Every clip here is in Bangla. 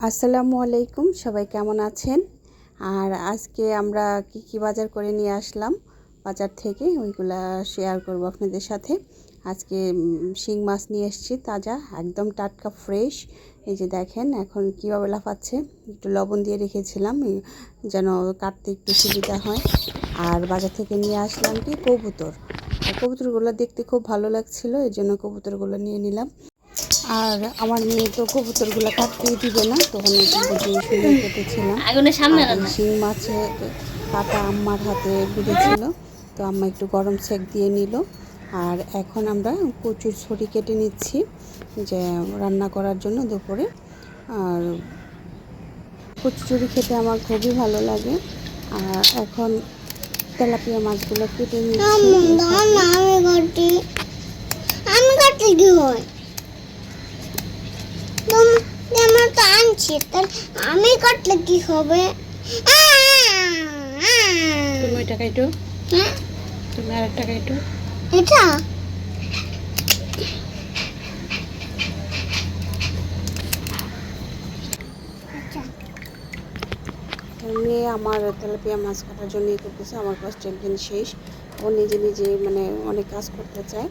আসসালামু আলাইকুম, সবাই কেমন আছেন? আর আজকে আমরা কি বাজার করে নিয়ে আসলাম বাজার থেকে ওইগুলা শেয়ার করব আপনাদের সাথে। আজকে শিং মাছ নিয়ে এসেছি, তাজা একদম টাটকা ফ্রেশ। এই যে দেখেন এখন কীভাবে লাফাচ্ছে, একটু লবণ দিয়ে রেখেছিলাম যেন কাটতে একটু সুবিধা হয়। আর বাজার থেকে নিয়ে আসলাম কি কবুতরগুলো দেখতে খুব ভালো লাগছিল, এই জন্য কবুতরগুলো নিয়ে নিলাম। আর আমার মেয়ে তো কবুতরগুলো কাটতেই দিবে না, তখন বুঝিয়ে শুনে কেটেছিলাম। আর এই শিং মাছের কাটা আম্মার হাতে বিঁধেছিল, তো আম্মা একটু গরম সেক দিয়ে নিল। আর এখন আমরা কচুর ছড়ি কেটে নিচ্ছি যে রান্না করার জন্য দুপুরে। আর কচুরি খেতে আমার খুবই ভালো লাগে। আর এখন তেলাপিয়া মাছগুলো কেটে নিচ্ছি। আমি কাটতে কি হয়? আমার তো আনছি, আমি কাটলে কি হবে? তুমি ওইটা কাটো, তুমি আর একটা কাটো। এটা মেয়ে আমার তেলাপিয়া মাছ কাটার জন্য করতেছে, আমার কষ্টের দিন শেষ। ও নিজে নিজে মানে অনেক কাজ করতে চায়,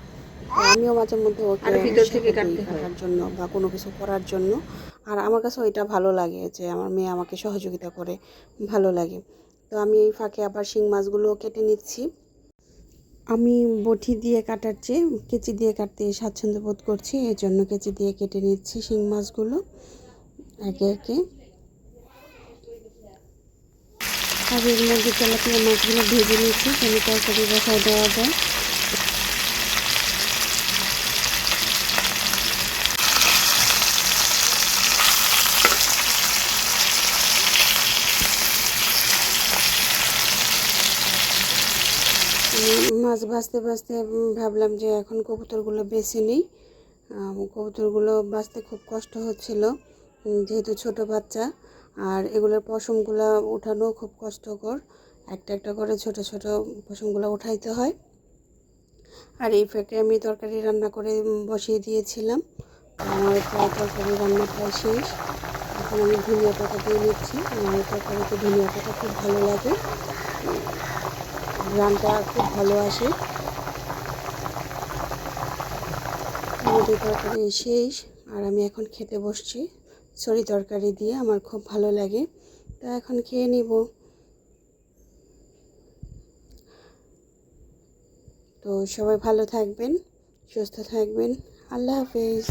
আমিও মাঝে মধ্যে ওকে কাটার জন্য বা কোনো কিছু করার জন্য। আর আমার কাছে ওইটা ভালো লাগে যে আমার মেয়ে আমাকে সহযোগিতা করে, ভালো লাগে। তো আমি এই ফাঁকে আবার শিং মাছগুলো কেটে নিচ্ছি। আমি বটি দিয়ে কাটার চেয়ে কেচি দিয়ে কাটতে স্বাচ্ছন্দ্য বোধ করছি, এই জন্য কেচি দিয়ে কেটে নিচ্ছি শিং মাছগুলো একে একে। আর এর মধ্যে তেলাপিয়া মাছগুলো ভেজে নিচ্ছি যেন তরকারি বসায় দেওয়া যায়। মাছ ভাজতে ভাজতে ভাবলাম যে এখন কবুতরগুলো বেছে নিই। কবুতরগুলো বাঁচতে খুব কষ্ট হচ্ছিল, যেহেতু ছোট বাচ্চা। আর এগুলোর পশমগুলো উঠানো খুব কষ্টকর, একটা একটা করে ছোট ছোট পশমগুলো উঠাইতে হয়। আর এই ফাঁকে আমি তরকারি রান্না করে বসিয়ে দিয়েছিলাম। আমার প্রায় তরকারি রান্না প্রায় শেষ। এখন আমি ধনিয়া পাতা দিয়ে নিচ্ছি, আমার তরকারিতে ধনিয়া পাতা খুব ভালো লাগে, ঘ্রাণটা খুব ভালো আসে। আমাদের তরকারি শেষ আর আমি এখন খেতে বসছি ছড়ি তরকারি দিয়ে, আমার খুব ভালো লাগে। তো এখন খেয়ে নিব। তো সবাই ভালো থাকবেন, সুস্থ থাকবেন। আল্লাহ হাফেজ।